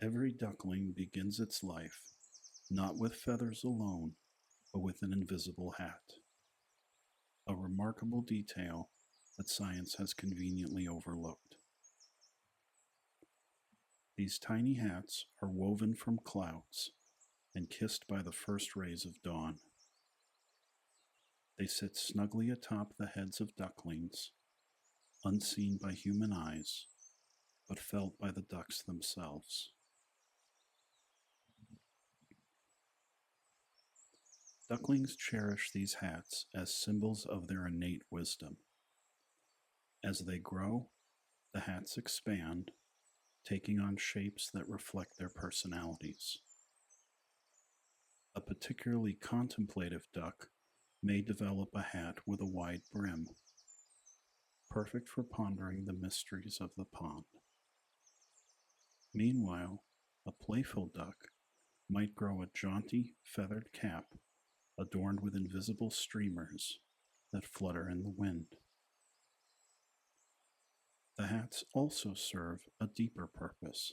Every duckling begins its life not with feathers alone, but with an invisible hat, a remarkable detail that science has conveniently overlooked. These tiny hats are woven from clouds and kissed by the first rays of dawn. They sit snugly atop the heads of ducklings, unseen by human eyes, but felt by the ducks themselves. Ducklings cherish these hats as symbols of their innate wisdom. As they grow, the hats expand, taking on shapes that reflect their personalities. A particularly contemplative duck may develop a hat with a wide brim, perfect for pondering the mysteries of the pond. Meanwhile, a playful duck might grow a jaunty, feathered cap adorned with invisible streamers that flutter in the wind. The hats also serve a deeper purpose.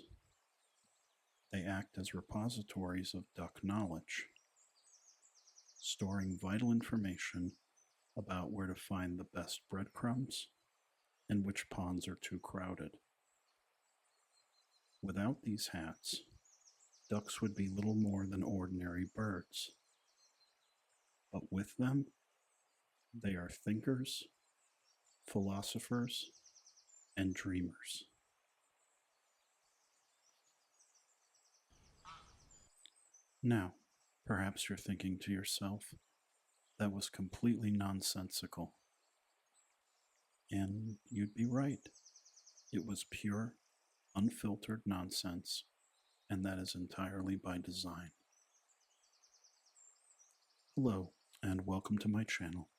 They act as repositories of duck knowledge, storing vital information about where to find the best breadcrumbs and which ponds are too crowded. Without these hats, ducks would be little more than ordinary birds. But with them, they are thinkers, philosophers, and dreamers. Now, perhaps you're thinking to yourself, that was completely nonsensical. And you'd be right. It was pure, unfiltered nonsense, and that is entirely by design. Hello, and welcome to my channel.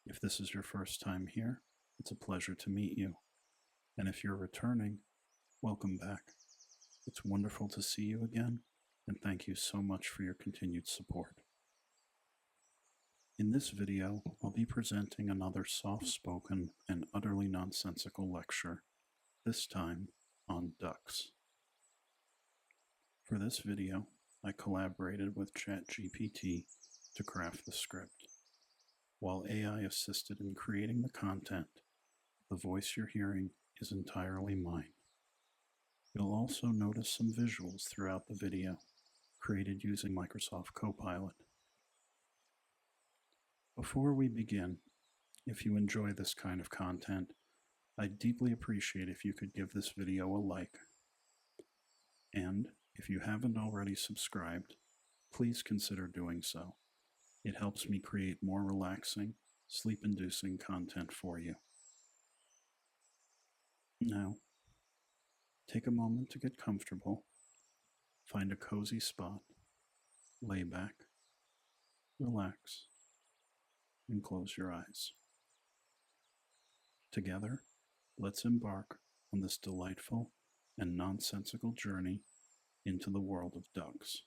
If this is your first time here, it's a pleasure to meet you. And if you're returning, welcome back. It's wonderful to see you again, and thank you so much for your continued support. In this video, I'll be presenting another soft-spoken and utterly nonsensical lecture, this time on ducks. For this video, I collaborated with ChatGPT to craft the script. While AI assisted in creating the content, the voice you're hearing is entirely mine. You'll also notice some visuals throughout the video, created using Microsoft Copilot. Before we begin, if you enjoy this kind of content, I'd deeply appreciate if you could give this video a like. And if you haven't already subscribed, please consider doing so. It helps me create more relaxing, sleep-inducing content for you. Now, take a moment to get comfortable, find a cozy spot, lay back, relax, and close your eyes. Together, let's embark on this delightful and nonsensical journey into the world of ducks.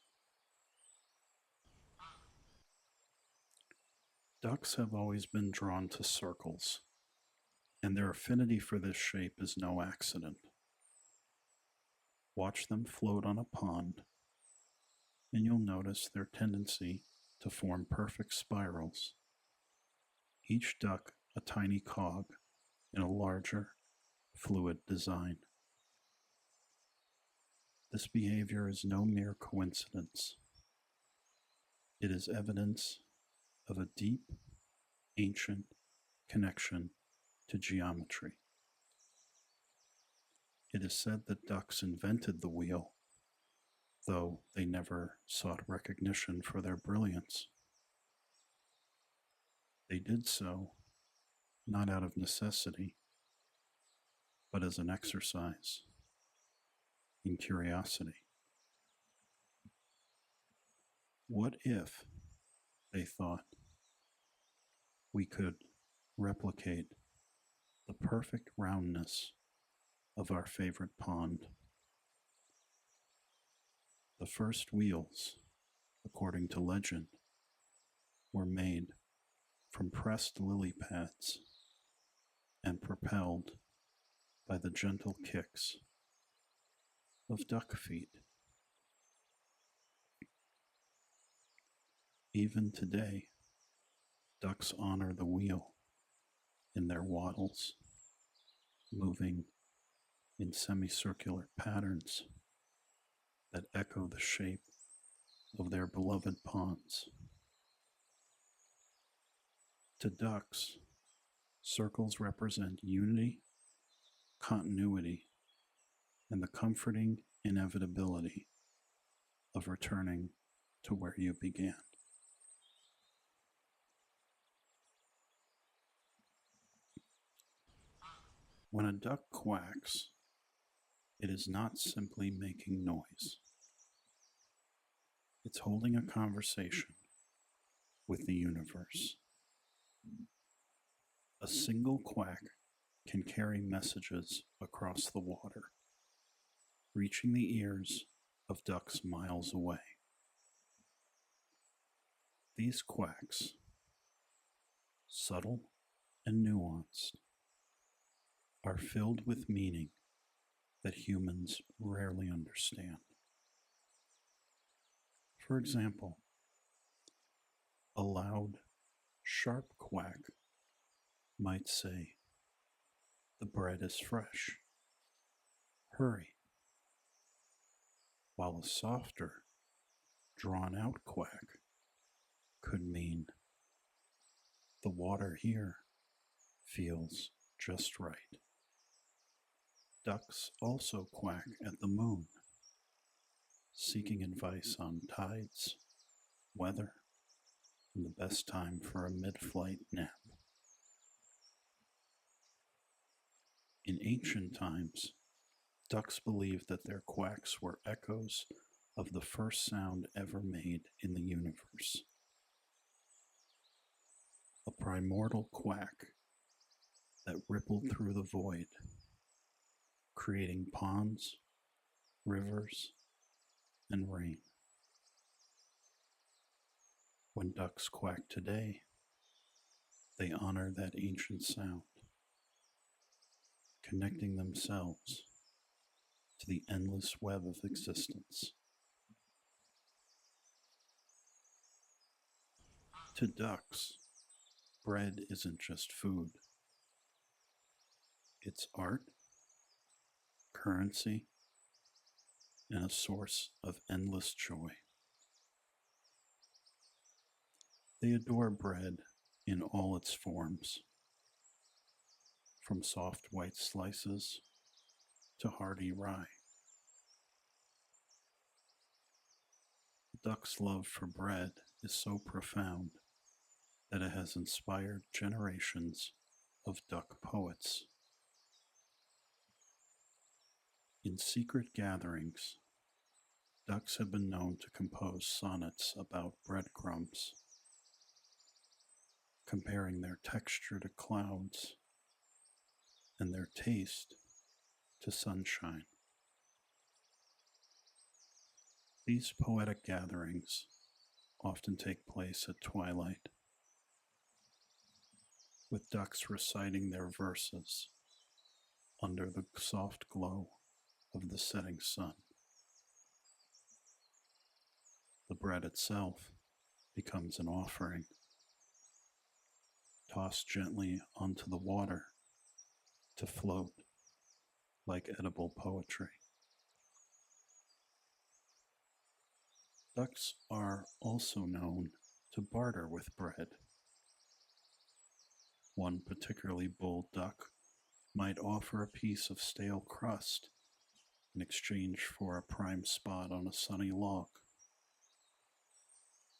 Ducks have always been drawn to circles, and their affinity for this shape is no accident. Watch them float on a pond, and you'll notice their tendency to form perfect spirals, each duck a tiny cog in a larger, fluid design. This behavior is no mere coincidence. It is evidence of a deep, ancient connection to geometry. It is said that ducks invented the wheel, though they never sought recognition for their brilliance. They did so not out of necessity, but as an exercise in curiosity. What if, they thought, we could replicate the perfect roundness of our favorite pond? The first wheels, according to legend, were made from pressed lily pads and propelled by the gentle kicks of duck feet. Even today, ducks honor the wheel in their waddles, moving in semicircular patterns that echo the shape of their beloved ponds. To ducks, circles represent unity, continuity, and the comforting inevitability of returning to where you began. When a duck quacks, it is not simply making noise. It's holding a conversation with the universe. A single quack can carry messages across the water, reaching the ears of ducks miles away. These quacks, subtle and nuanced, are filled with meaning that humans rarely understand. For example, a loud, sharp quack might say, "The bread is fresh. Hurry." While a softer, drawn-out quack could mean, "The water here feels just right." Ducks also quack at the moon, seeking advice on tides, weather, and the best time for a mid-flight nap. In ancient times, ducks believed that their quacks were echoes of the first sound ever made in the universe. A primordial quack that rippled through the void, creating ponds, rivers, and rain. When ducks quack today, they honor that ancient sound, connecting themselves to the endless web of existence. To ducks, bread isn't just food. It's art, currency, and a source of endless joy. They adore bread in all its forms, from soft white slices to hearty rye. The duck's love for bread is so profound that it has inspired generations of duck poets. In secret gatherings, ducks have been known to compose sonnets about breadcrumbs, comparing their texture to clouds and their taste to sunshine. These poetic gatherings often take place at twilight, with ducks reciting their verses under the soft glow of the setting sun. The bread itself becomes an offering, tossed gently onto the water to float like edible poetry. Ducks are also known to barter with bread. One particularly bold duck might offer a piece of stale crust in exchange for a prime spot on a sunny log,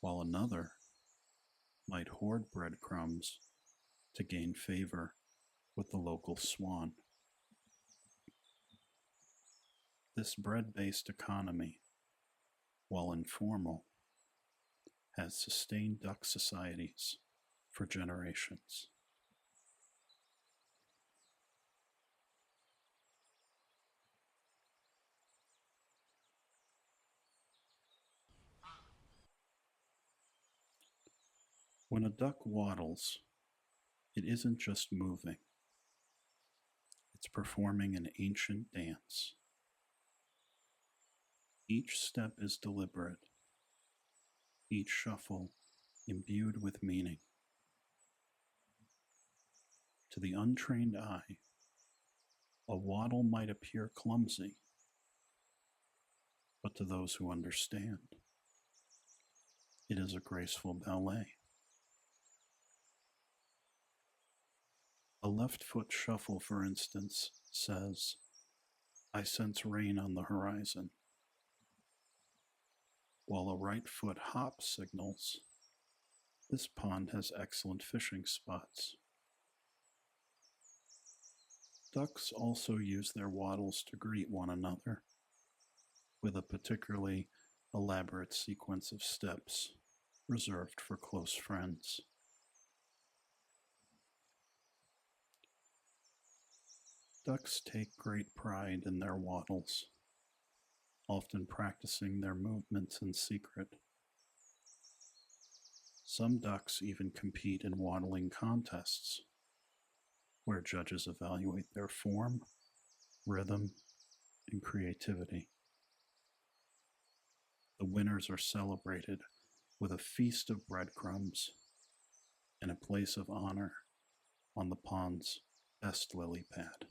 while another might hoard breadcrumbs to gain favor with the local swan. This bread-based economy, while informal, has sustained duck societies for generations. When a duck waddles, it isn't just moving, it's performing an ancient dance. Each step is deliberate, each shuffle imbued with meaning. To the untrained eye, a waddle might appear clumsy, but to those who understand, it is a graceful ballet. A left foot shuffle, for instance, says, "I sense rain on the horizon," while a right foot hop signals, "This pond has excellent fishing spots." Ducks also use their waddles to greet one another, with a particularly elaborate sequence of steps reserved for close friends. Ducks take great pride in their waddles, often practicing their movements in secret. Some ducks even compete in waddling contests, where judges evaluate their form, rhythm, and creativity. The winners are celebrated with a feast of breadcrumbs and a place of honor on the pond's best lily pad.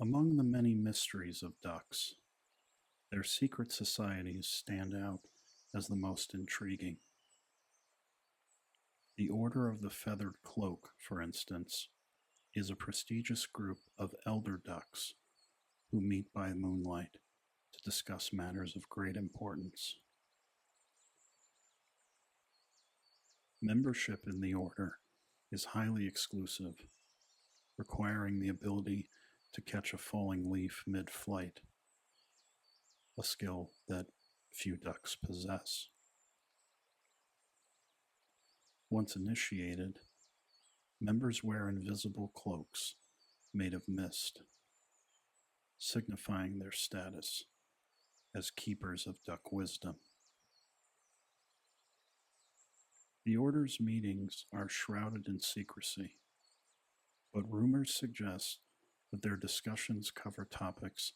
Among the many mysteries of ducks, their secret societies stand out as the most intriguing. The Order of the Feathered Cloak, for instance, is a prestigious group of elder ducks who meet by moonlight to discuss matters of great importance. Membership in the order is highly exclusive, requiring the ability to catch a falling leaf mid-flight, a skill that few ducks possess. Once initiated, members wear invisible cloaks made of mist, signifying their status as keepers of duck wisdom. The order's meetings are shrouded in secrecy, but rumors suggest that their discussions cover topics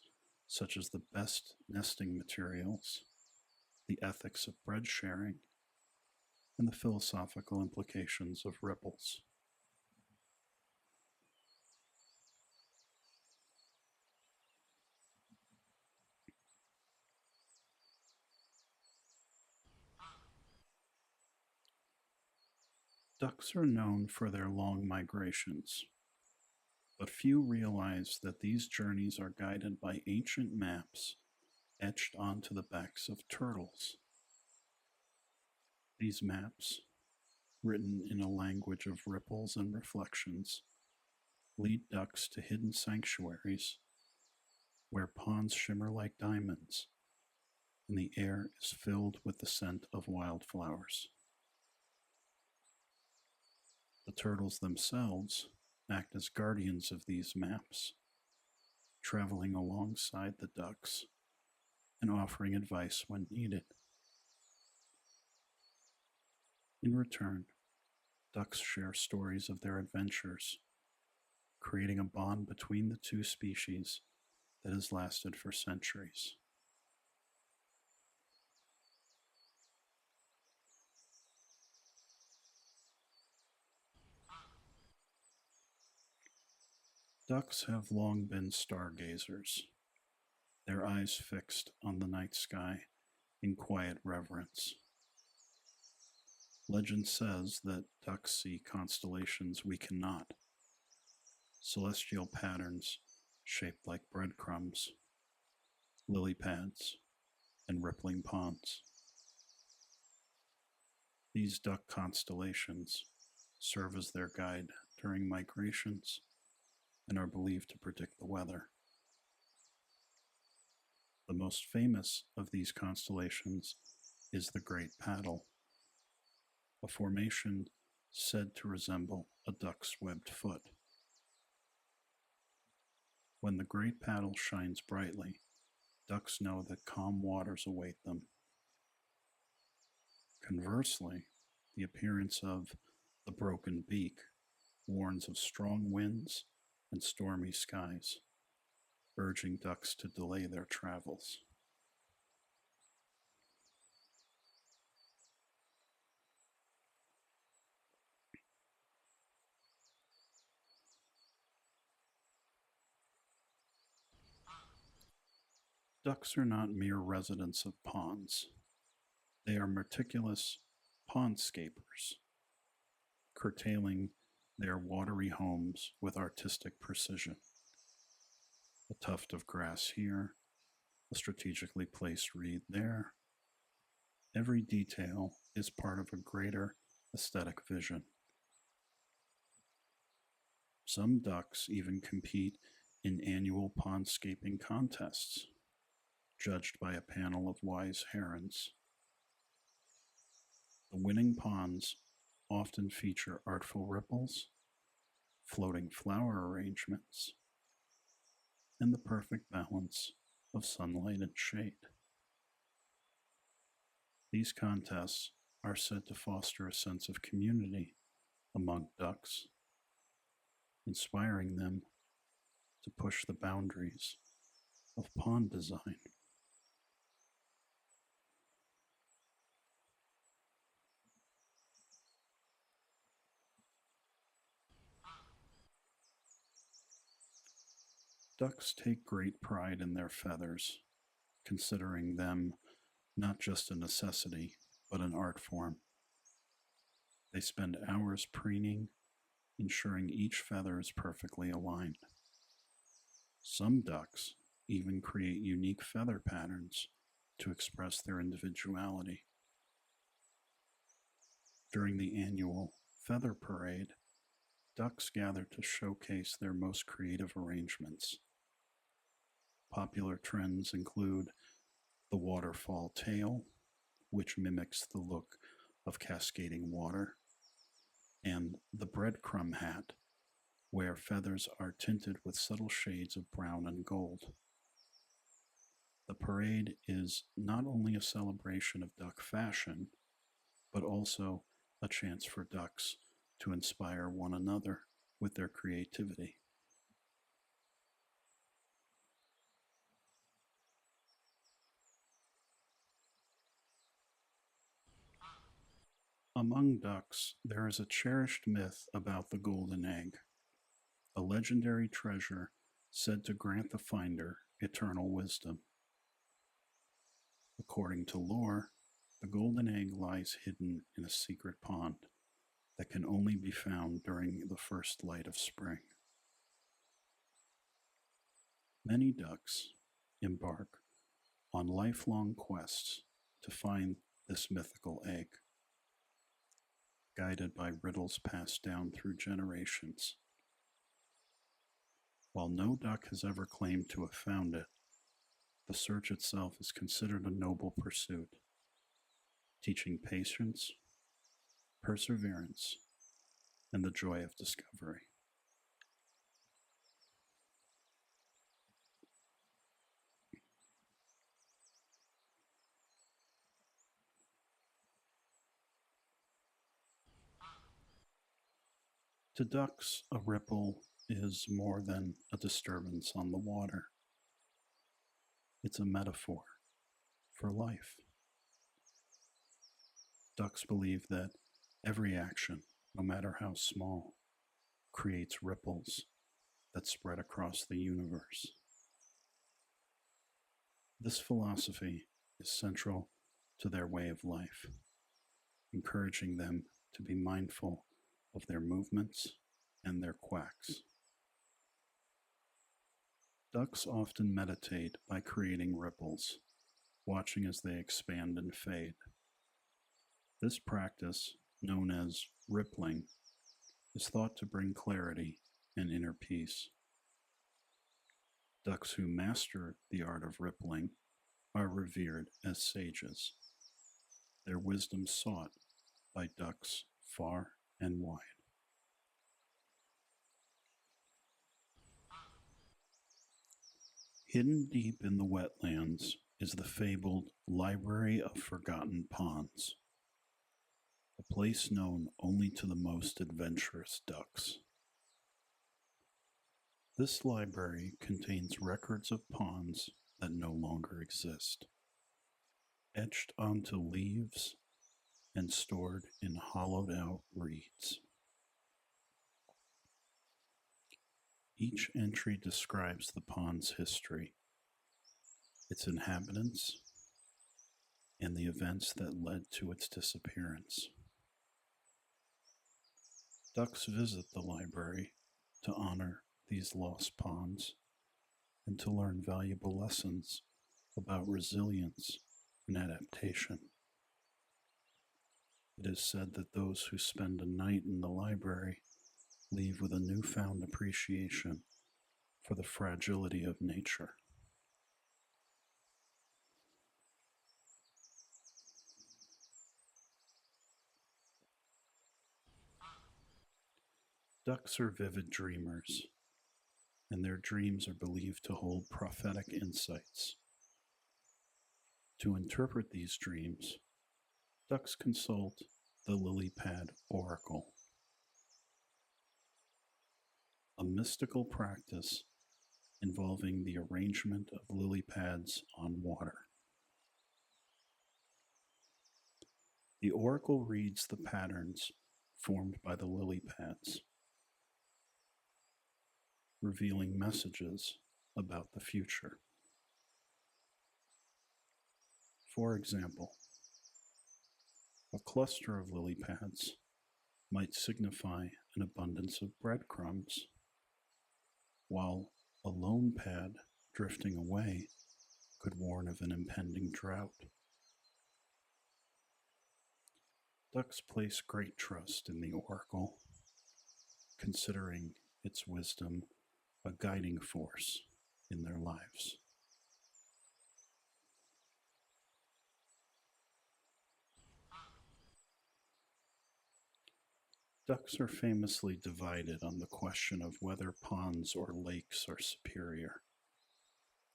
such as the best nesting materials, the ethics of bread sharing, and the philosophical implications of ripples. Ducks are known for their long migrations, but few realize that these journeys are guided by ancient maps etched onto the backs of turtles. These maps, written in a language of ripples and reflections, lead ducks to hidden sanctuaries where ponds shimmer like diamonds and the air is filled with the scent of wildflowers. The turtles themselves act as guardians of these maps, traveling alongside the ducks and offering advice when needed. In return, ducks share stories of their adventures, creating a bond between the two species that has lasted for centuries. Ducks have long been stargazers, their eyes fixed on the night sky in quiet reverence. Legend says that ducks see constellations we cannot, celestial patterns shaped like breadcrumbs, lily pads, and rippling ponds. These duck constellations serve as their guide during migrations and are believed to predict the weather. The most famous of these constellations is the Great Paddle, a formation said to resemble a duck's webbed foot. When the Great Paddle shines brightly, ducks know that calm waters await them. Conversely, the appearance of the broken beak warns of strong winds and stormy skies, urging ducks to delay their travels. Ducks are not mere residents of ponds. They are meticulous pondscapers, curtailing their watery homes with artistic precision. A tuft of grass here, a strategically placed reed there. Every detail is part of a greater aesthetic vision. Some ducks even compete in annual pondscaping contests, judged by a panel of wise herons. The winning ponds often feature artful ripples, floating flower arrangements, and the perfect balance of sunlight and shade. These contests are said to foster a sense of community among ducks, inspiring them to push the boundaries of pond design. Ducks take great pride in their feathers, considering them not just a necessity, but an art form. They spend hours preening, ensuring each feather is perfectly aligned. Some ducks even create unique feather patterns to express their individuality. During the annual feather parade, ducks gather to showcase their most creative arrangements. Popular trends include the waterfall tail, which mimics the look of cascading water, and the breadcrumb hat, where feathers are tinted with subtle shades of brown and gold. The parade is not only a celebration of duck fashion, but also a chance for ducks to inspire one another with their creativity. Among ducks, there is a cherished myth about the golden egg, a legendary treasure said to grant the finder eternal wisdom. According to lore, the golden egg lies hidden in a secret pond that can only be found during the first light of spring. Many ducks embark on lifelong quests to find this mythical egg, guided by riddles passed down through generations. While no duck has ever claimed to have found it, the search itself is considered a noble pursuit, teaching patience, perseverance, and the joy of discovery. To ducks, a ripple is more than a disturbance on the water. It's a metaphor for life. Ducks believe that every action, no matter how small, creates ripples that spread across the universe. This philosophy is central to their way of life, encouraging them to be mindful of their movements and their quacks. Ducks often meditate by creating ripples, watching as they expand and fade. This practice, known as rippling, is thought to bring clarity and inner peace. Ducks who master the art of rippling are revered as sages, their wisdom sought by ducks far and wide. Hidden deep in the wetlands is the fabled Library of Forgotten Ponds, a place known only to the most adventurous ducks. This library contains records of ponds that no longer exist, etched onto leaves and stored in hollowed out reeds. Each entry describes the pond's history, its inhabitants, and the events that led to its disappearance. Ducks visit the library to honor these lost ponds and to learn valuable lessons about resilience and adaptation. It is said that those who spend a night in the library leave with a newfound appreciation for the fragility of nature. Ducks are vivid dreamers, and their dreams are believed to hold prophetic insights. To interpret these dreams, ducks consult the lily pad oracle, a mystical practice involving the arrangement of lily pads on water. The oracle reads the patterns formed by the lily pads, revealing messages about the future. For example, a cluster of lily pads might signify an abundance of breadcrumbs, while a lone pad drifting away could warn of an impending drought. Ducks place great trust in the oracle, considering its wisdom a guiding force in their lives. Ducks are famously divided on the question of whether ponds or lakes are superior.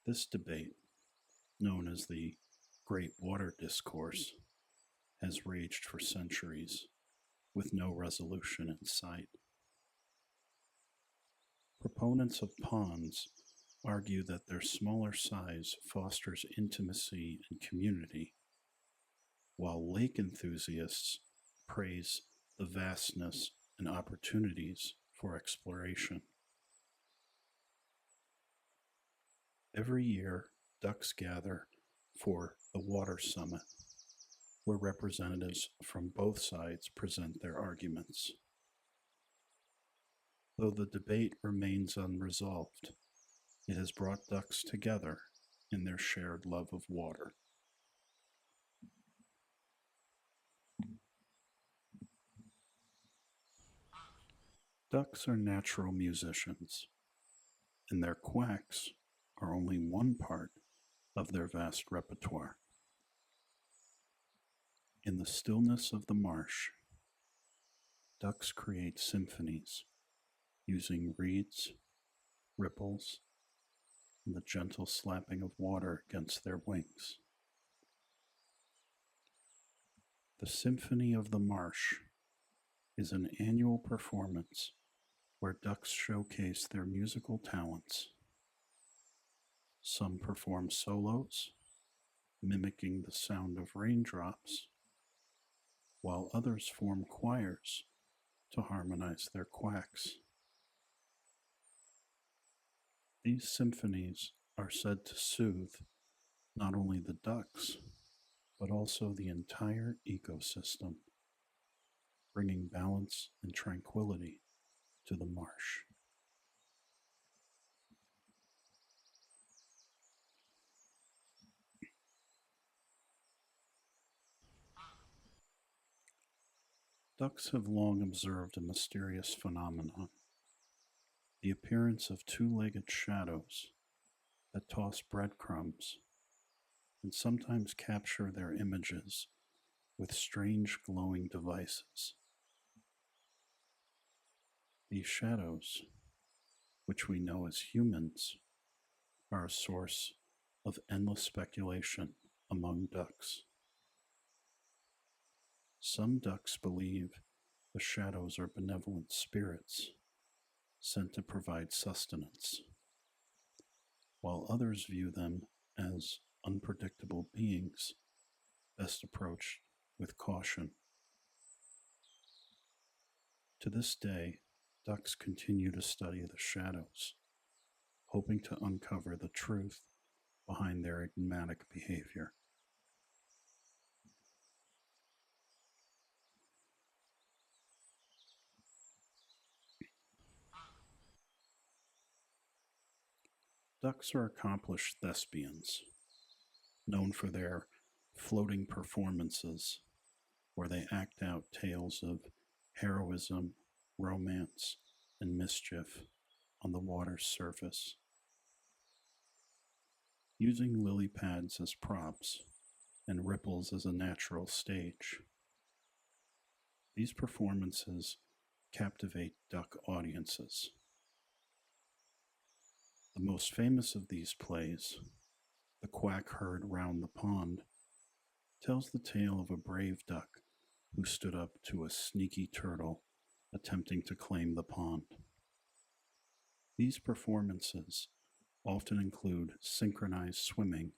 This debate, known as the Great Water Discourse, has raged for centuries, with no resolution in sight. Proponents of ponds argue that their smaller size fosters intimacy and community, while lake enthusiasts praise the vastness and opportunities for exploration. Every year, ducks gather for the Water Summit, where representatives from both sides present their arguments. Though the debate remains unresolved, it has brought ducks together in their shared love of water. Ducks are natural musicians, and their quacks are only one part of their vast repertoire. In the stillness of the marsh, ducks create symphonies using reeds, ripples, and the gentle slapping of water against their wings. The Symphony of the Marsh is an annual performance where ducks showcase their musical talents. Some perform solos, mimicking the sound of raindrops, while others form choirs to harmonize their quacks. These symphonies are said to soothe not only the ducks, but also the entire ecosystem, bringing balance and tranquility to the marsh. Ducks have long observed a mysterious phenomenon: the appearance of two-legged shadows that toss breadcrumbs and sometimes capture their images with strange glowing devices. These shadows, which we know as humans, are a source of endless speculation among ducks. Some ducks believe the shadows are benevolent spirits sent to provide sustenance, while others view them as unpredictable beings best approached with caution. To this day, ducks continue to study the shadows, hoping to uncover the truth behind their enigmatic behavior. Ducks are accomplished thespians, known for their floating performances where they act out tales of heroism, romance, and mischief on the water's surface. Using lily pads as props and ripples as a natural stage, these performances captivate duck audiences. The most famous of these plays, The Quack Heard Round the Pond, tells the tale of a brave duck who stood up to a sneaky turtle attempting to claim the pond. These performances often include synchronized swimming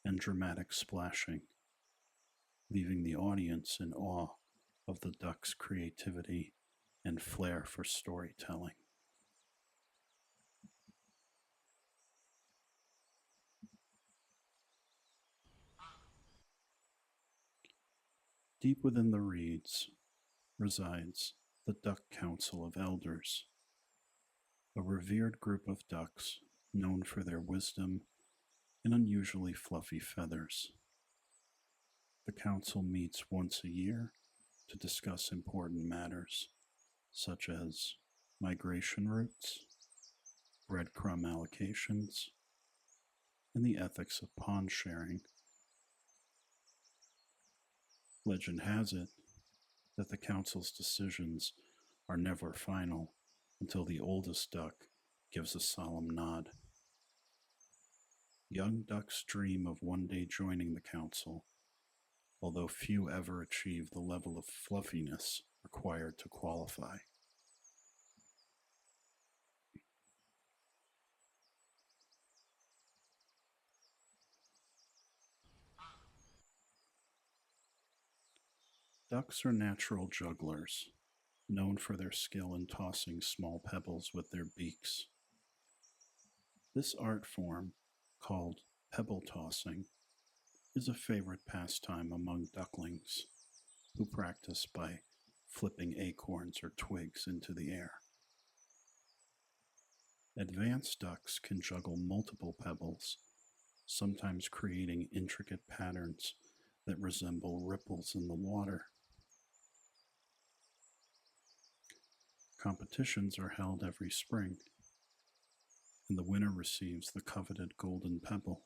and dramatic splashing, leaving the audience in awe of the duck's creativity and flair for storytelling. Deep within the reeds resides the Duck Council of Elders, a revered group of ducks known for their wisdom and unusually fluffy feathers. The council meets once a year to discuss important matters such as migration routes, breadcrumb allocations, and the ethics of pond sharing. Legend has it that the council's decisions are never final until the oldest duck gives a solemn nod. Young ducks dream of one day joining the council, although few ever achieve the level of fluffiness required to qualify. Ducks are natural jugglers, known for their skill in tossing small pebbles with their beaks. This art form, called pebble tossing, is a favorite pastime among ducklings, who practice by flipping acorns or twigs into the air. Advanced ducks can juggle multiple pebbles, sometimes creating intricate patterns that resemble ripples in the water. Competitions are held every spring, and the winner receives the coveted golden pebble,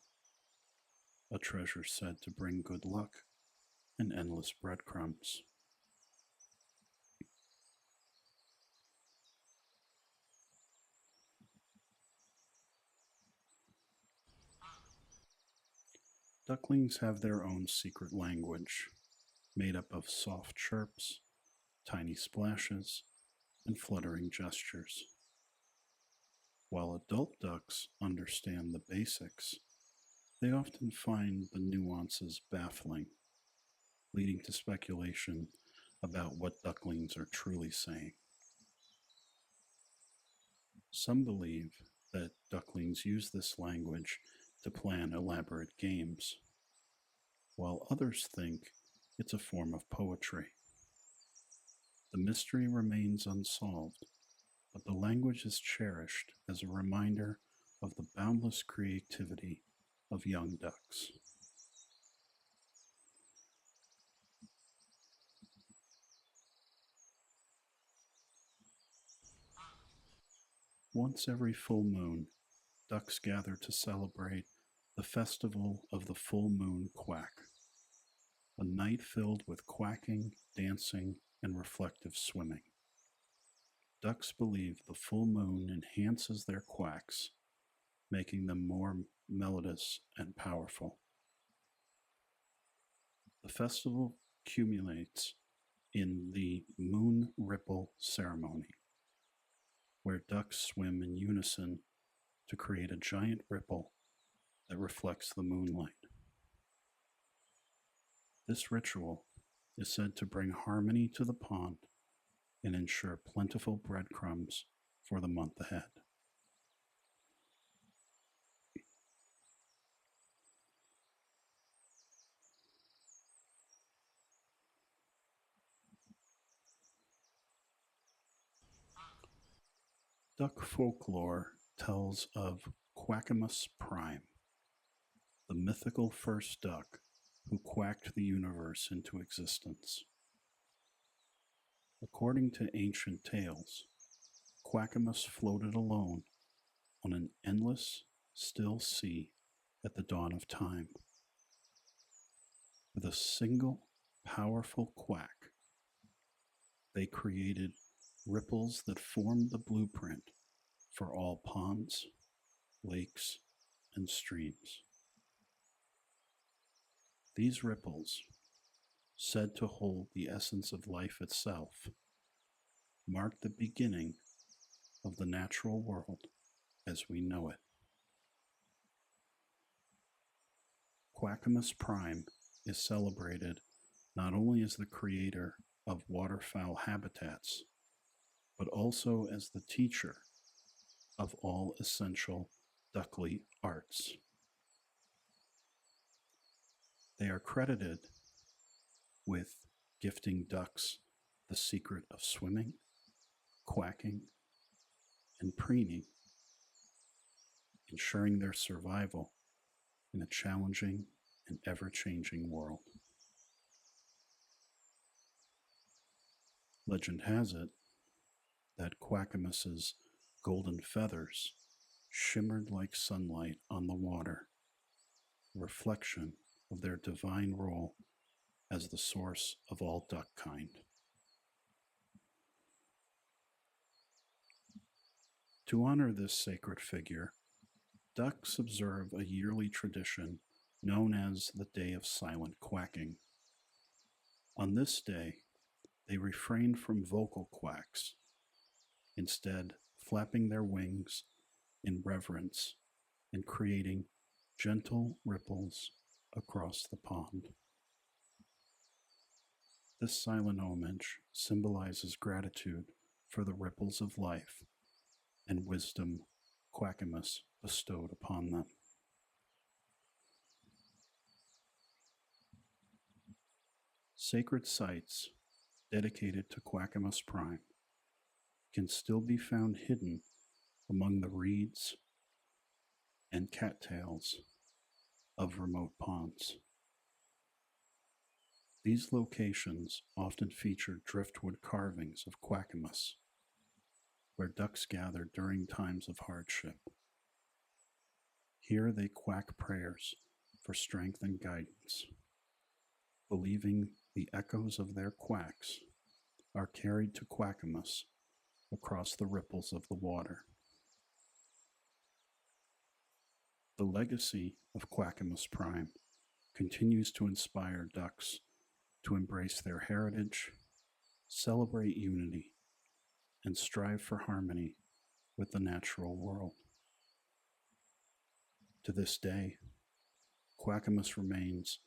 a treasure said to bring good luck and endless breadcrumbs. Ducklings have their own secret language, made up of soft chirps, tiny splashes, and fluttering gestures. While adult ducks understand the basics, they often find the nuances baffling, leading to speculation about what ducklings are truly saying. Some believe that ducklings use this language to plan elaborate games, while others think it's a form of poetry. The mystery remains unsolved, but the language is cherished as a reminder of the boundless creativity of young ducks. Once every full moon, ducks gather to celebrate the festival of the full moon quack, a night filled with quacking, dancing, and reflective swimming. Ducks believe the full moon enhances their quacks, making them more melodious and powerful. The festival culminates in the moon ripple ceremony, where ducks swim in unison to create a giant ripple that reflects the moonlight. This ritual is said to bring harmony to the pond and ensure plentiful breadcrumbs for the month ahead. Duck folklore tells of Quackamus Prime, the mythical first duck who quacked the universe into existence. According to ancient tales, Quackamus floated alone on an endless, still sea at the dawn of time. With a single, powerful quack, they created ripples that formed the blueprint for all ponds, lakes, and streams. These ripples, said to hold the essence of life itself, mark the beginning of the natural world as we know it. Quackamus Prime is celebrated not only as the creator of waterfowl habitats, but also as the teacher of all essential duckly arts. They are credited with gifting ducks the secret of swimming, quacking, and preening, ensuring their survival in a challenging and ever-changing world. Legend has it that Quackamus's golden feathers shimmered like sunlight on the water, a reflection of their divine role as the source of all duck kind. To honor this sacred figure, ducks observe a yearly tradition known as the Day of Silent Quacking. On this day, they refrain from vocal quacks, instead flapping their wings in reverence and creating gentle ripples across the pond. This silent homage symbolizes gratitude for the ripples of life and wisdom Quackamus bestowed upon them. Sacred sites dedicated to Quackamus Prime can still be found hidden among the reeds and cattails of remote ponds. These locations often feature driftwood carvings of Quackamus, where ducks gather during times of hardship. Here they quack prayers for strength and guidance, believing the echoes of their quacks are carried to Quackamus across the ripples of the water. The legacy of Quackamus Prime continues to inspire ducks to embrace their heritage, celebrate unity, and strive for harmony with the natural world. To this day, Quackamus remains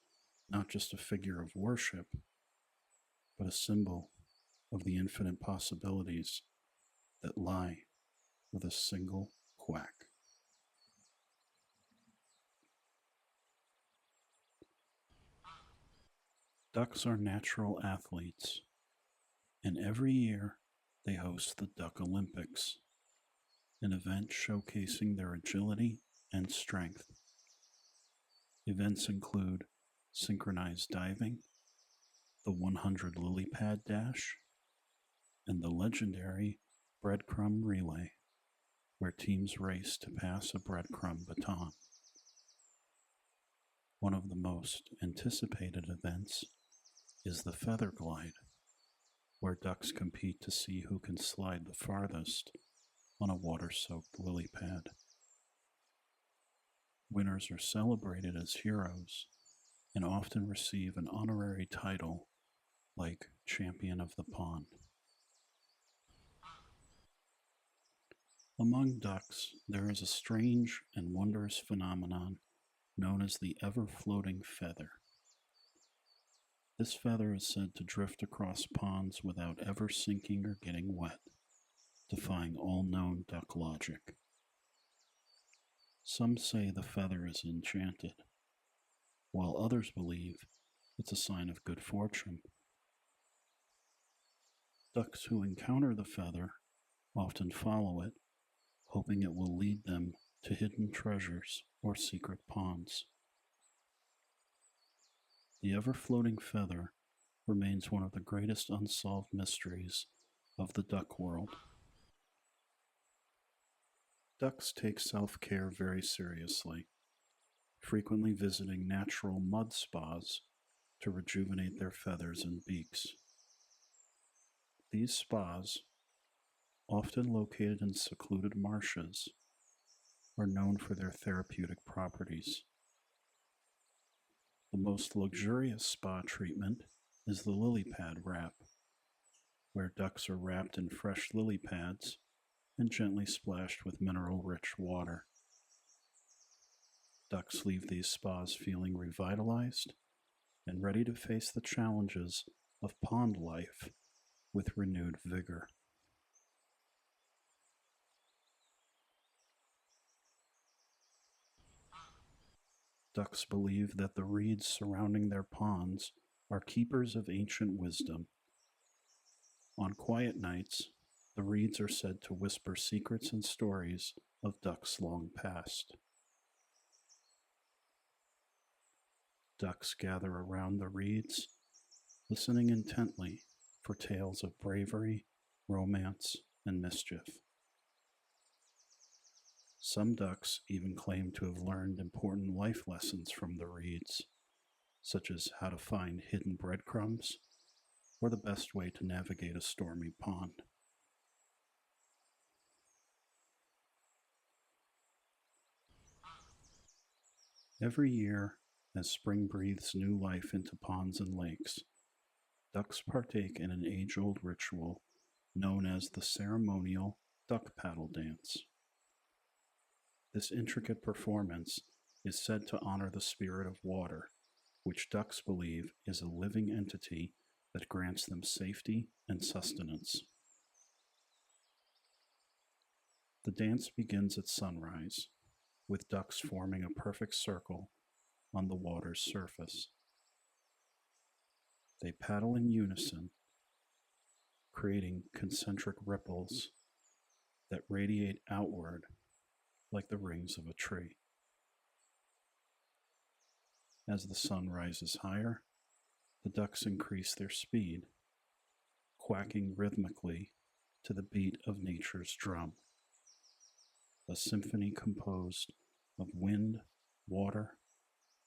not just a figure of worship, but a symbol of the infinite possibilities that lie with a single quack. Ducks are natural athletes, and every year they host the Duck Olympics, an event showcasing their agility and strength. Events include synchronized diving, the 100 lily pad dash, and the legendary breadcrumb relay, where teams race to pass a breadcrumb baton. One of the most anticipated events is the feather glide, where ducks compete to see who can slide the farthest on a water-soaked lily pad. Winners are celebrated as heroes and often receive an honorary title like Champion of the Pond. Among ducks, there is a strange and wondrous phenomenon known as the ever-floating feather. This feather is said to drift across ponds without ever sinking or getting wet, defying all known duck logic. Some say the feather is enchanted, while others believe it's a sign of good fortune. Ducks who encounter the feather often follow it, hoping it will lead them to hidden treasures or secret ponds. The ever-floating feather remains one of the greatest unsolved mysteries of the duck world. Ducks take self-care very seriously, frequently visiting natural mud spas to rejuvenate their feathers and beaks. These spas, often located in secluded marshes, are known for their therapeutic properties. The most luxurious spa treatment is the lily pad wrap, where ducks are wrapped in fresh lily pads and gently splashed with mineral-rich water. Ducks leave these spas feeling revitalized and ready to face the challenges of pond life with renewed vigor. Ducks believe that the reeds surrounding their ponds are keepers of ancient wisdom. On quiet nights, the reeds are said to whisper secrets and stories of ducks long past. Ducks gather around the reeds, listening intently for tales of bravery, romance, and mischief. Some ducks even claim to have learned important life lessons from the reeds, such as how to find hidden breadcrumbs or the best way to navigate a stormy pond. Every year, as spring breathes new life into ponds and lakes, ducks partake in an age-old ritual known as the ceremonial duck paddle dance. This intricate performance is said to honor the spirit of water, which ducks believe is a living entity that grants them safety and sustenance. The dance begins at sunrise, with ducks forming a perfect circle on the water's surface. They paddle in unison, creating concentric ripples that radiate outward like the rings of a tree. As the sun rises higher, the ducks increase their speed, quacking rhythmically to the beat of nature's drum, a symphony composed of wind, water,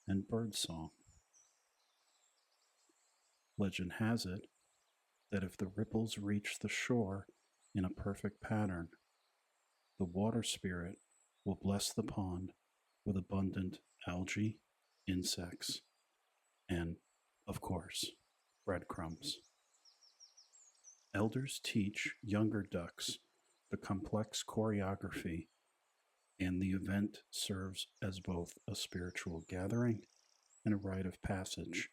and birdsong. Legend has it that if the ripples reach the shore in a perfect pattern, the water spirit will bless the pond with abundant algae, insects, and, of course, breadcrumbs. Elders teach younger ducks the complex choreography, and the event serves as both a spiritual gathering and a rite of passage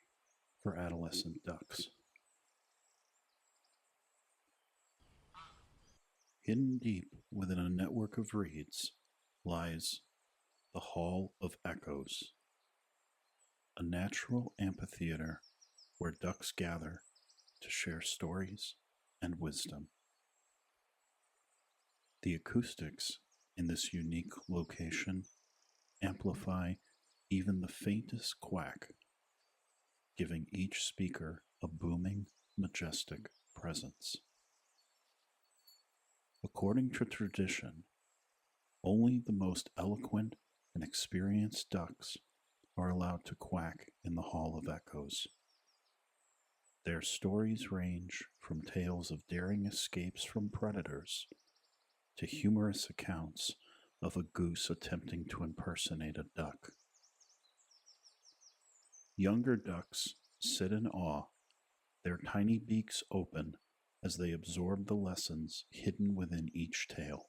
for adolescent ducks. Hidden deep within a network of reeds lies the Hall of Echoes, a natural amphitheater where ducks gather to share stories and wisdom. The acoustics in this unique location amplify even the faintest quack, giving each speaker a booming, majestic presence. According to tradition, only the most eloquent and experienced ducks are allowed to quack in the Hall of Echoes. Their stories range from tales of daring escapes from predators to humorous accounts of a goose attempting to impersonate a duck. Younger ducks sit in awe, their tiny beaks open as they absorb the lessons hidden within each tale.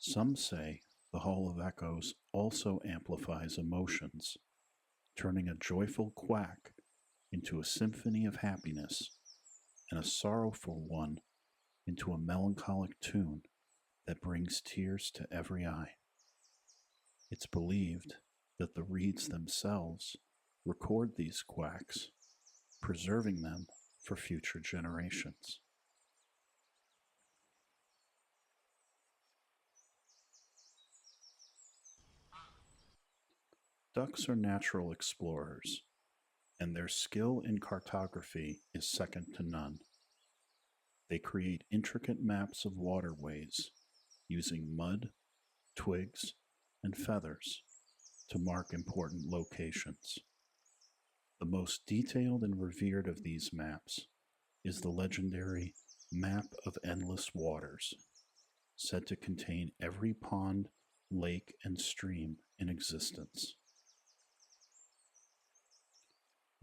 Some say the Hall of Echoes also amplifies emotions, turning a joyful quack into a symphony of happiness and a sorrowful one into a melancholic tune that brings tears to every eye. It's believed that the reeds themselves record these quacks, preserving them for future generations. Ducks are natural explorers, and their skill in cartography is second to none. They create intricate maps of waterways using mud, twigs, and feathers to mark important locations. The most detailed and revered of these maps is the legendary Map of Endless Waters, said to contain every pond, lake, and stream in existence.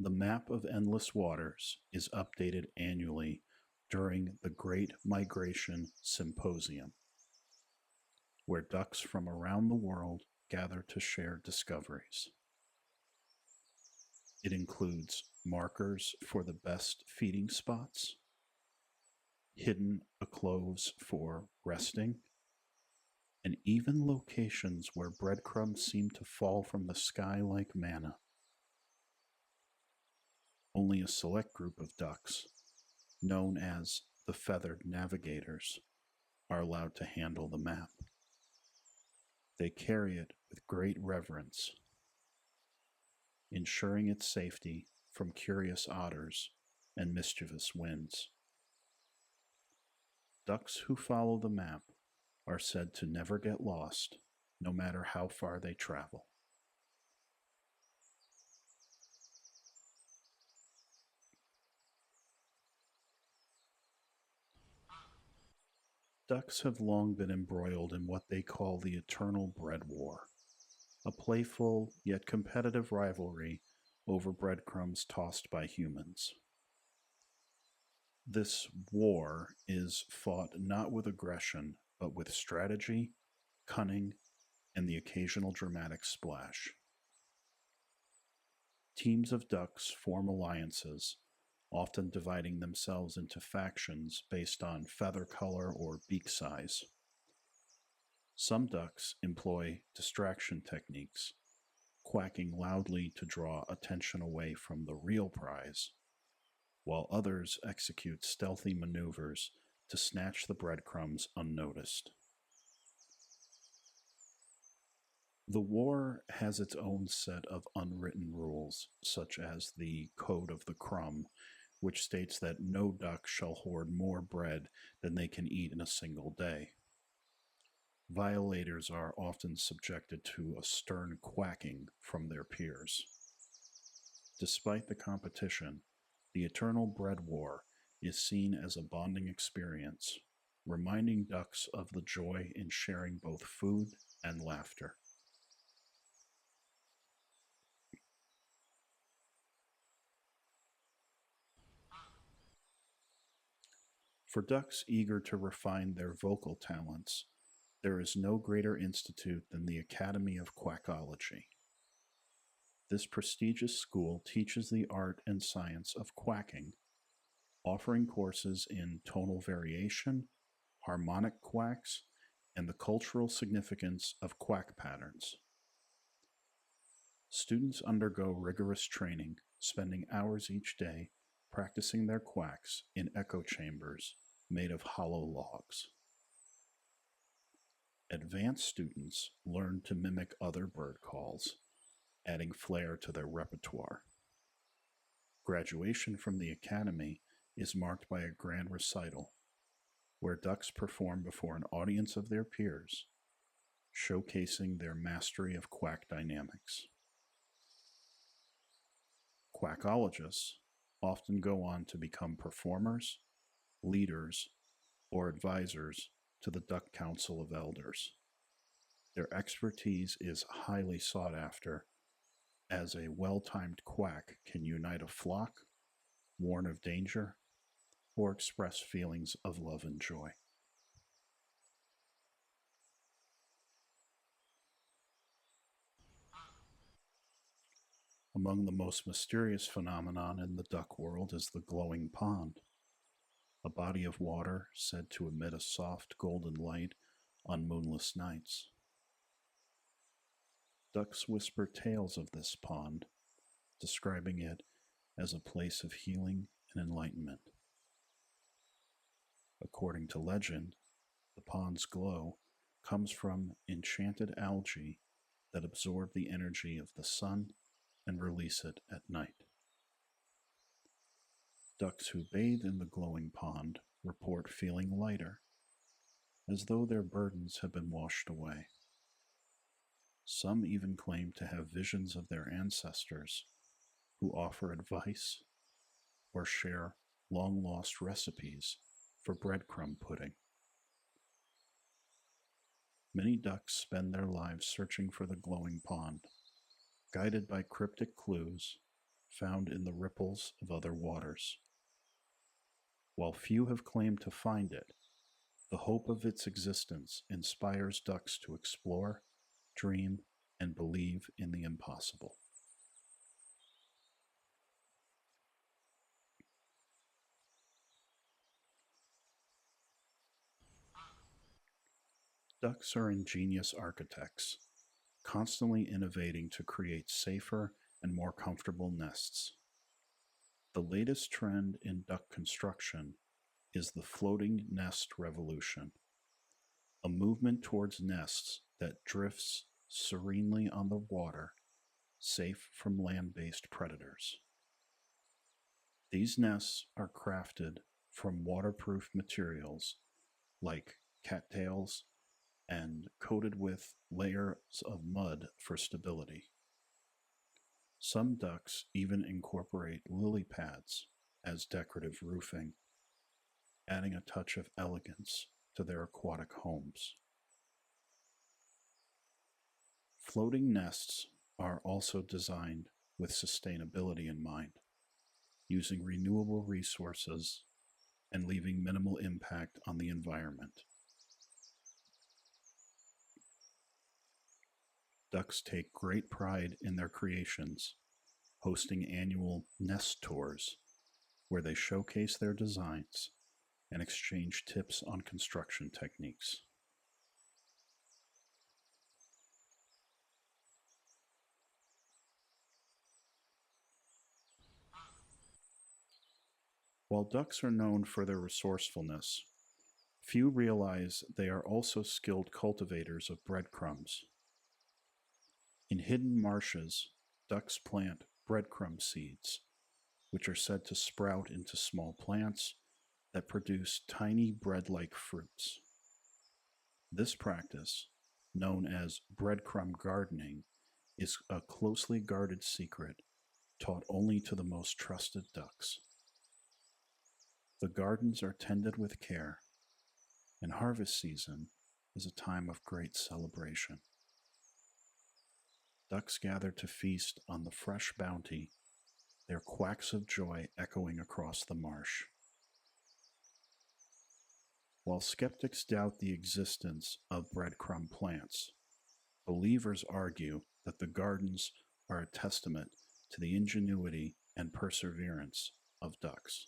The Map of Endless Waters is updated annually during the Great Migration Symposium, where ducks from around the world gather to share discoveries. It includes markers for the best feeding spots, hidden alcoves for resting, and even locations where breadcrumbs seem to fall from the sky like manna. Only a select group of ducks, known as the feathered navigators, are allowed to handle the map. They carry it with great reverence, ensuring its safety from curious otters and mischievous winds. Ducks who follow the map are said to never get lost, no matter how far they travel. Ducks have long been embroiled in what they call the eternal bread war, a playful yet competitive rivalry over breadcrumbs tossed by humans. This war is fought not with aggression, but with strategy, cunning, and the occasional dramatic splash. Teams of ducks form alliances, often dividing themselves into factions based on feather color or beak size. Some ducks employ distraction techniques, quacking loudly to draw attention away from the real prize, while others execute stealthy maneuvers to snatch the breadcrumbs unnoticed. The war has its own set of unwritten rules, such as the Code of the Crumb, which states that no duck shall hoard more bread than they can eat in a single day. Violators are often subjected to a stern quacking from their peers. Despite the competition, the eternal bread war is seen as a bonding experience, reminding ducks of the joy in sharing both food and laughter. For ducks eager to refine their vocal talents, there is no greater institute than the Academy of Quackology. This prestigious school teaches the art and science of quacking, offering courses in tonal variation, harmonic quacks, and the cultural significance of quack patterns. Students undergo rigorous training, spending hours each day practicing their quacks in echo chambers made of hollow logs. Advanced students learn to mimic other bird calls, adding flair to their repertoire. Graduation from the academy is marked by a grand recital, where ducks perform before an audience of their peers, showcasing their mastery of quack dynamics. Quackologists often go on to become performers, leaders, or advisors to the Duck Council of Elders. Their expertise is highly sought after, as a well-timed quack can unite a flock, warn of danger, or express feelings of love and joy. Among the most mysterious phenomenon in the duck world is the glowing pond, a body of water said to emit a soft golden light on moonless nights. Ducks whisper tales of this pond, describing it as a place of healing and enlightenment. According to legend, the pond's glow comes from enchanted algae that absorb the energy of the sun and release it at night. Ducks who bathe in the glowing pond report feeling lighter, as though their burdens have been washed away. Some even claim to have visions of their ancestors who offer advice or share long lost recipes for breadcrumb pudding. Many ducks spend their lives searching for the glowing pond, guided by cryptic clues found in the ripples of other waters. While few have claimed to find it, the hope of its existence inspires ducks to explore, dream, and believe in the impossible. Ducks are ingenious architects, constantly innovating to create safer and more comfortable nests. The latest trend in duck construction is the floating nest revolution, a movement towards nests that drifts serenely on the water, safe from land-based predators. These nests are crafted from waterproof materials like cattails and coated with layers of mud for stability. Some ducks even incorporate lily pads as decorative roofing, adding a touch of elegance to their aquatic homes. Floating nests are also designed with sustainability in mind, using renewable resources and leaving minimal impact on the environment. Ducks take great pride in their creations, hosting annual nest tours where they showcase their designs and exchange tips on construction techniques. While ducks are known for their resourcefulness, few realize they are also skilled cultivators of breadcrumbs. In hidden marshes, ducks plant breadcrumb seeds, which are said to sprout into small plants that produce tiny bread-like fruits. This practice, known as breadcrumb gardening, is a closely guarded secret taught only to the most trusted ducks. The gardens are tended with care, and harvest season is a time of great celebration. Ducks gather to feast on the fresh bounty, their quacks of joy echoing across the marsh. While skeptics doubt the existence of breadcrumb plants, believers argue that the gardens are a testament to the ingenuity and perseverance of ducks.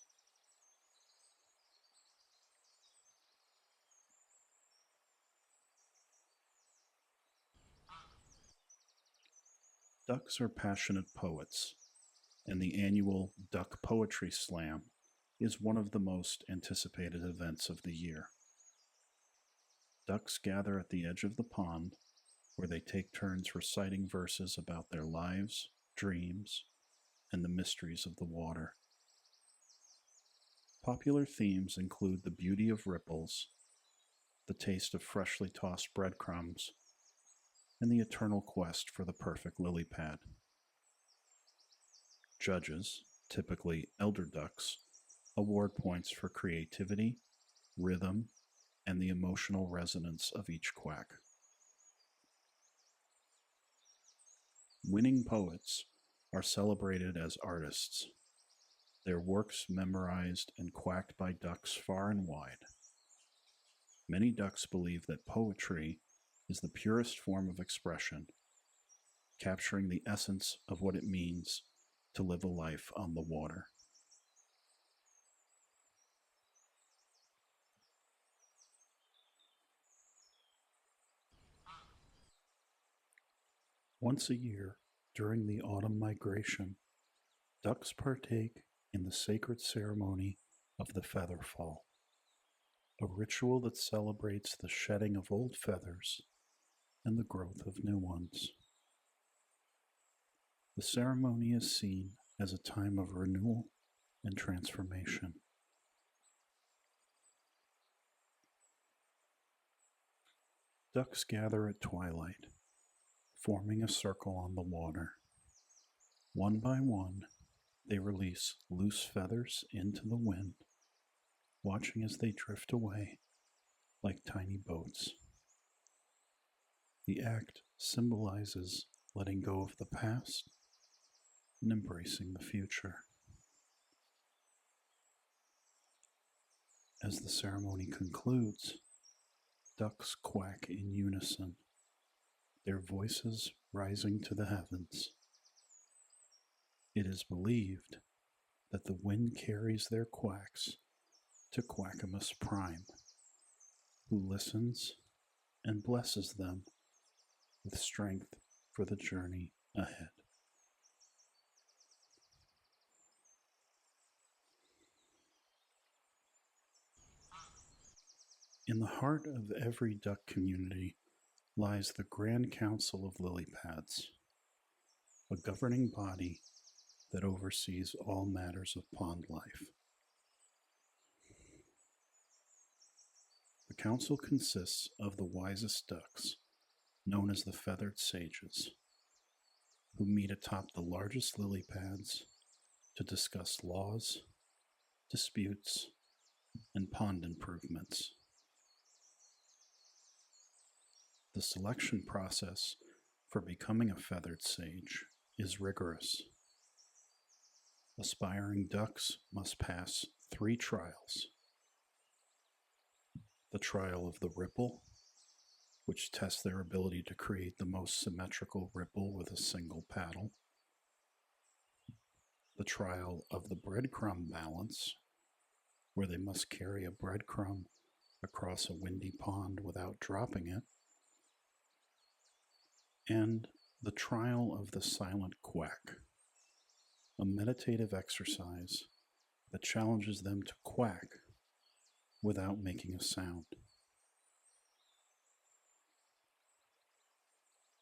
Ducks are passionate poets, and the annual Duck Poetry Slam is one of the most anticipated events of the year. Ducks gather at the edge of the pond, where they take turns reciting verses about their lives, dreams, and the mysteries of the water. Popular themes include the beauty of ripples, the taste of freshly tossed breadcrumbs, and the eternal quest for the perfect lily pad. Judges, typically elder ducks, award points for creativity, rhythm, and the emotional resonance of each quack. Winning poets are celebrated as artists, their works memorized and quacked by ducks far and wide. Many ducks believe that poetry is the purest form of expression, capturing the essence of what it means to live a life on the water. Once a year, during the autumn migration, ducks partake in the sacred ceremony of the feather fall, a ritual that celebrates the shedding of old feathers and the growth of new ones. The ceremony is seen as a time of renewal and transformation. Ducks gather at twilight, forming a circle on the water. One by one, they release loose feathers into the wind, watching as they drift away like tiny boats. The act symbolizes letting go of the past and embracing the future. As the ceremony concludes, ducks quack in unison, their voices rising to the heavens. It is believed that the wind carries their quacks to Quackamus Prime, who listens and blesses them with strength for the journey ahead. In the heart of every duck community lies the Grand Council of Lily Pads, a governing body that oversees all matters of pond life. The council consists of the wisest ducks, known as the feathered sages, who meet atop the largest lily pads to discuss laws, disputes, and pond improvements. The selection process for becoming a feathered sage is rigorous. Aspiring ducks must pass 3 trials. The trial of the ripple, which tests their ability to create the most symmetrical ripple with a single paddle. The trial of the breadcrumb balance, where they must carry a breadcrumb across a windy pond without dropping it. And the trial of the silent quack, a meditative exercise that challenges them to quack without making a sound.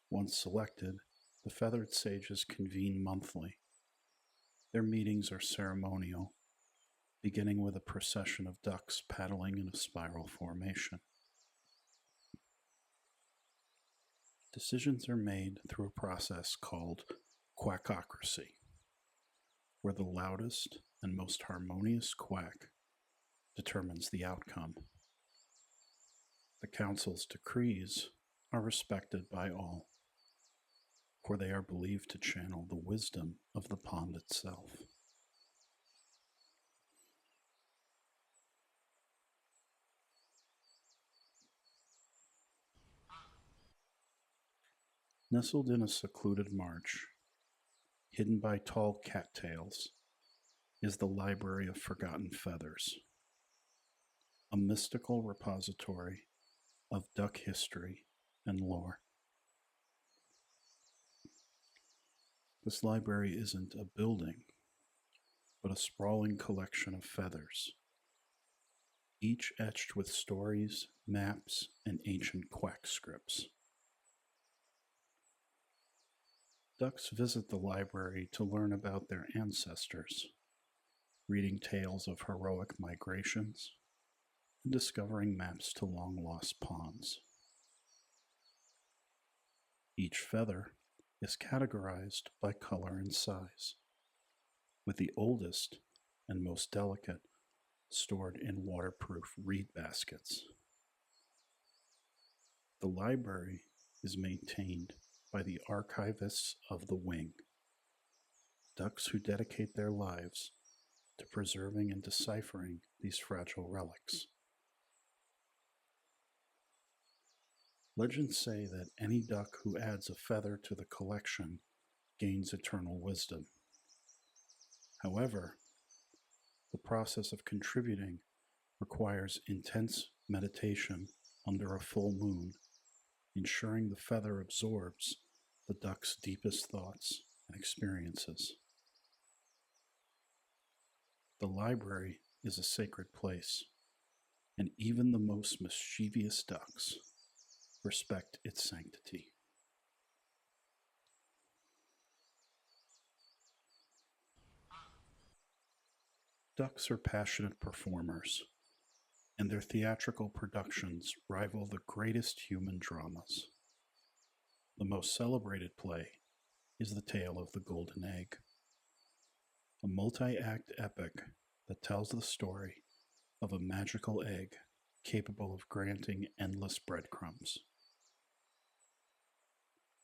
Once selected, the feathered sages convene monthly. Their meetings are ceremonial, beginning with a procession of ducks paddling in a spiral formation. Decisions are made through a process called quackocracy, where the loudest and most harmonious quack determines the outcome. The council's decrees are respected by all, for they are believed to channel the wisdom of the pond itself. Nestled in a secluded marsh, hidden by tall cattails, is the Library of Forgotten Feathers, a mystical repository of duck history and lore. This library isn't a building, but a sprawling collection of feathers, each etched with stories, maps, and ancient quack scripts. Ducks visit the library to learn about their ancestors, reading tales of heroic migrations and discovering maps to long-lost ponds. Each feather is categorized by color and size, with the oldest and most delicate stored in waterproof reed baskets. The library is maintained by the archivists of the wing, ducks who dedicate their lives to preserving and deciphering these fragile relics. Legends say that any duck who adds a feather to the collection gains eternal wisdom. However, the process of contributing requires intense meditation under a full moon, ensuring the feather absorbs the duck's deepest thoughts and experiences. The library is a sacred place, and even the most mischievous ducks respect its sanctity. Ducks are passionate performers, and their theatrical productions rival the greatest human dramas. The most celebrated play is The Tale of the Golden Egg, a multi-act epic that tells the story of a magical egg capable of granting endless breadcrumbs.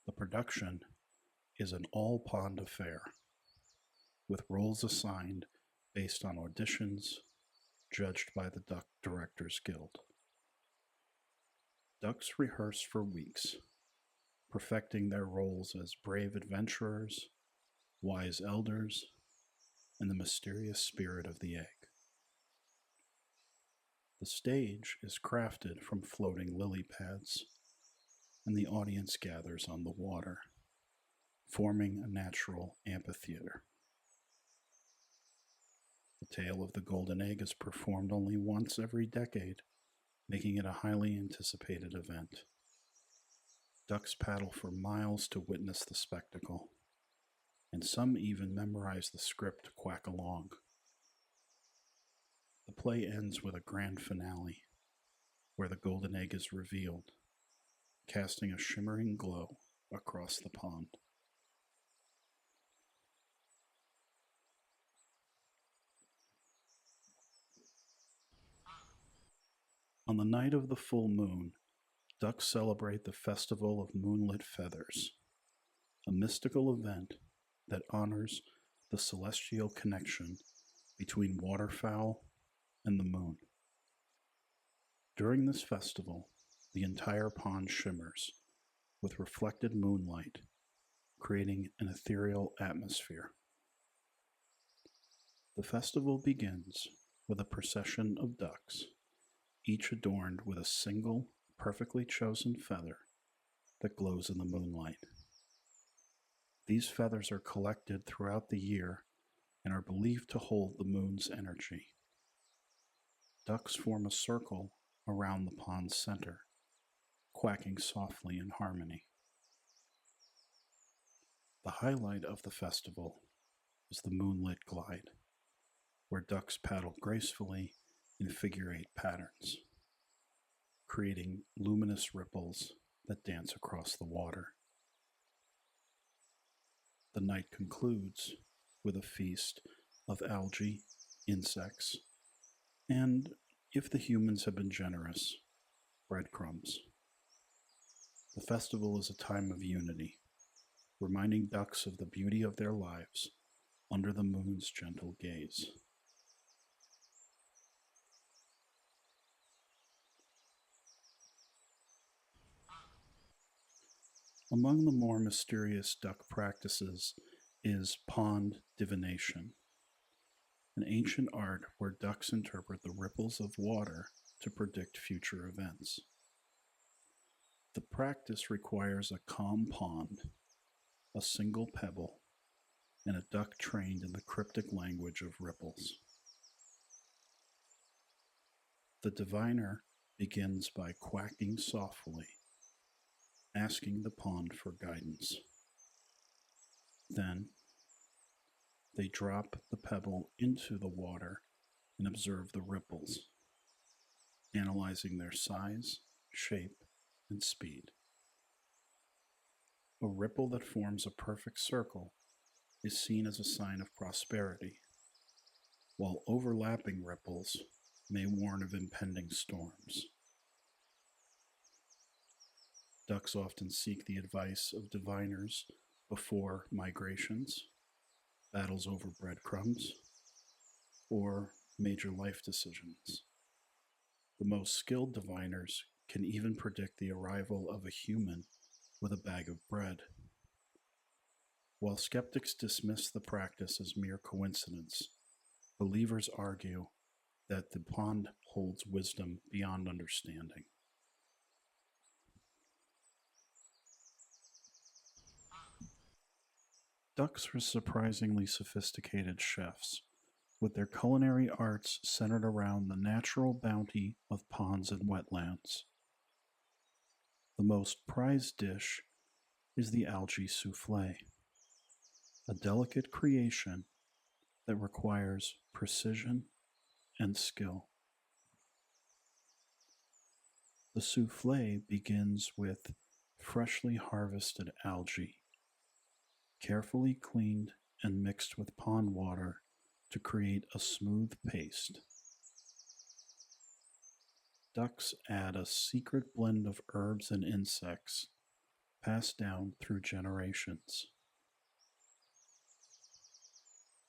The production is an all-pond affair, with roles assigned based on auditions judged by the Duck Directors Guild. Ducks rehearse for weeks, perfecting their roles as brave adventurers, wise elders, and the mysterious spirit of the egg. The stage is crafted from floating lily pads, and the audience gathers on the water, forming a natural amphitheater. The Tale of the Golden Egg is performed only once every decade, making it a highly anticipated event. Ducks paddle for miles to witness the spectacle, and some even memorize the script to quack along. The play ends with a grand finale, where the golden egg is revealed, casting a shimmering glow across the pond. On the night of the full moon, ducks celebrate the Festival of Moonlit Feathers, a mystical event that honors the celestial connection between waterfowl and the moon. During this festival, the entire pond shimmers with reflected moonlight, creating an ethereal atmosphere. The festival begins with a procession of ducks, each adorned with a single, perfectly chosen feather that glows in the moonlight. These feathers are collected throughout the year and are believed to hold the moon's energy. Ducks form a circle around the pond's center, quacking softly in harmony. The highlight of the festival is the moonlit glide, where ducks paddle gracefully in figure-8 patterns, creating luminous ripples that dance across the water. The night concludes with a feast of algae, insects, and, if the humans have been generous, breadcrumbs. The festival is a time of unity, reminding ducks of the beauty of their lives under the moon's gentle gaze. Among the more mysterious duck practices is pond divination, an ancient art where ducks interpret the ripples of water to predict future events. The practice requires a calm pond, a single pebble, and a duck trained in the cryptic language of ripples. The diviner begins by quacking softly, asking the pond for guidance. Then, they drop the pebble into the water and observe the ripples, analyzing their size, shape, and speed. A ripple that forms a perfect circle is seen as a sign of prosperity, while overlapping ripples may warn of impending storms. Ducks often seek the advice of diviners before migrations, battles over breadcrumbs, or major life decisions. The most skilled diviners can even predict the arrival of a human with a bag of bread. While skeptics dismiss the practice as mere coincidence, believers argue that the pond holds wisdom beyond understanding. Ducks are surprisingly sophisticated chefs, with their culinary arts centered around the natural bounty of ponds and wetlands. The most prized dish is the algae souffle, a delicate creation that requires precision and skill. The souffle begins with freshly harvested algae, carefully cleaned and mixed with pond water to create a smooth paste. Ducks add a secret blend of herbs and insects passed down through generations.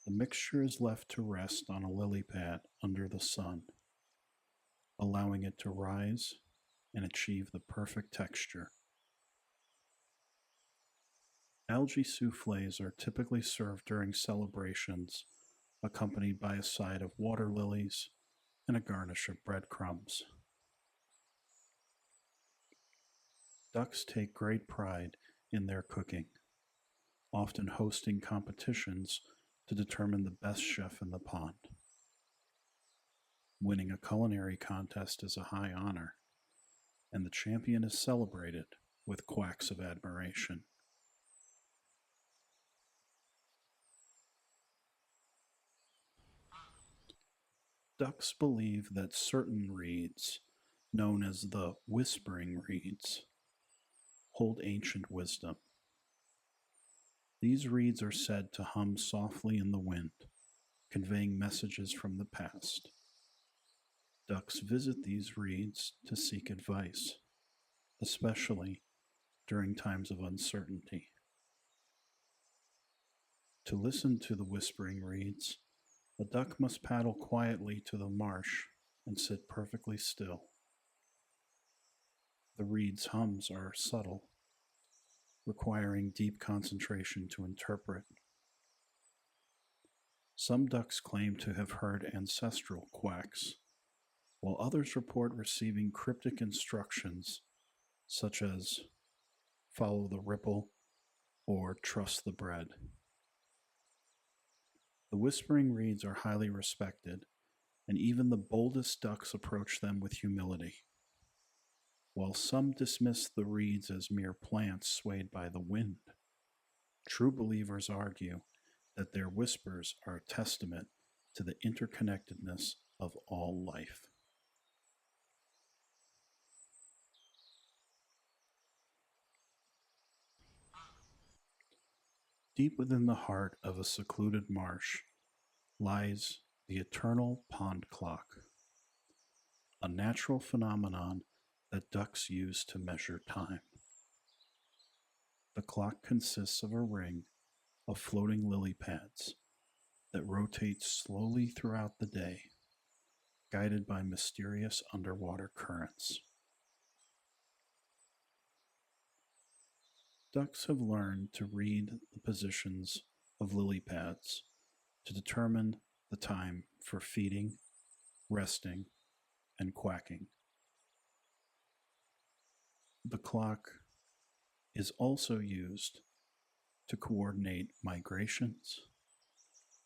The mixture is left to rest on a lily pad under the sun, allowing it to rise and achieve the perfect texture. Algae souffles are typically served during celebrations, accompanied by a side of water lilies and a garnish of breadcrumbs. Ducks take great pride in their cooking, often hosting competitions to determine the best chef in the pond. Winning a culinary contest is a high honor, and the champion is celebrated with quacks of admiration. Ducks believe that certain reeds, known as the whispering reeds, hold ancient wisdom. These reeds are said to hum softly in the wind, conveying messages from the past. Ducks visit these reeds to seek advice, especially during times of uncertainty. To listen to the whispering reeds, a duck must paddle quietly to the marsh and sit perfectly still. The reed's hums are subtle, requiring deep concentration to interpret. Some ducks claim to have heard ancestral quacks, while others report receiving cryptic instructions such as follow the ripple or trust the bread. The whispering reeds are highly respected, and even the boldest ducks approach them with humility. While some dismiss the reeds as mere plants swayed by the wind, true believers argue that their whispers are a testament to the interconnectedness of all life. Deep within the heart of a secluded marsh lies the eternal pond clock, a natural phenomenon that ducks use to measure time. The clock consists of a ring of floating lily pads that rotate slowly throughout the day, guided by mysterious underwater currents. Ducks have learned to read the positions of lily pads to determine the time for feeding, resting, and quacking. The clock is also used to coordinate migrations,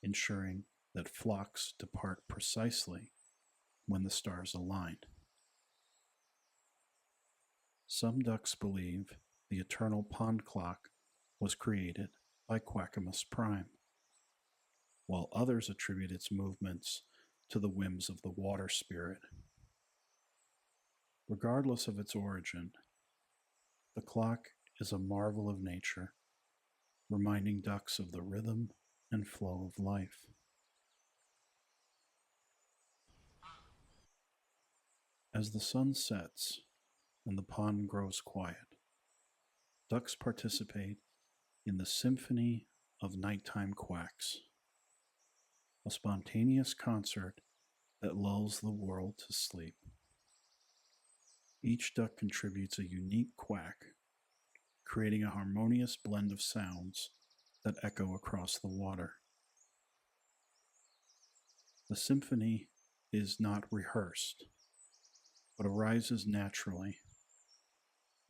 ensuring that flocks depart precisely when the stars align. Some ducks believe the eternal pond clock was created by Quackamus Prime, while others attribute its movements to the whims of the water spirit. Regardless of its origin, the clock is a marvel of nature, reminding ducks of the rhythm and flow of life. As the sun sets and the pond grows quiet, ducks participate in the symphony of nighttime quacks, a spontaneous concert that lulls the world to sleep. Each duck contributes a unique quack, creating a harmonious blend of sounds that echo across the water. The symphony is not rehearsed, but arises naturally,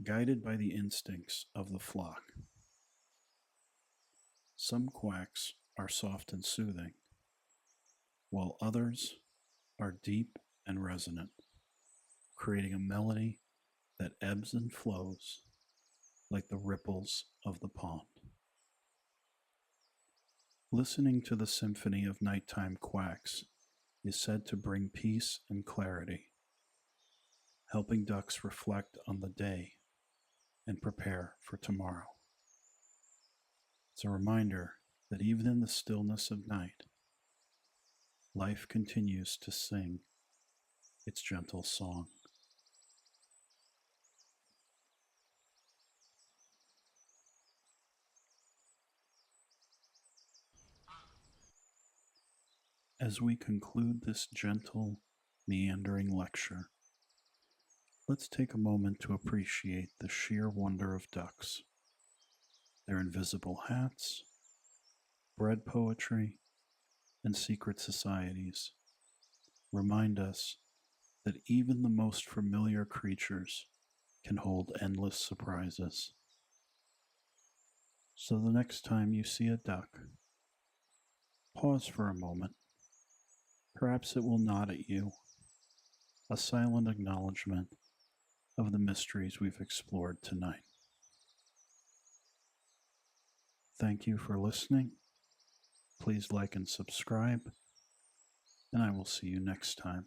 guided by the instincts of the flock. Some quacks are soft and soothing, while others are deep and resonant, creating a melody that ebbs and flows like the ripples of the pond. Listening to the symphony of nighttime quacks is said to bring peace and clarity, helping ducks reflect on the day and prepare for tomorrow. It's a reminder that even in the stillness of night, life continues to sing its gentle song. As we conclude this gentle, meandering lecture, let's take a moment to appreciate the sheer wonder of ducks, their invisible hats, bread poetry, and secret societies remind us that even the most familiar creatures can hold endless surprises. So the next time you see a duck, pause for a moment. Perhaps it will nod at you, a silent acknowledgement of the mysteries we've explored tonight. Thank you for listening. Please like and subscribe, and I will see you next time.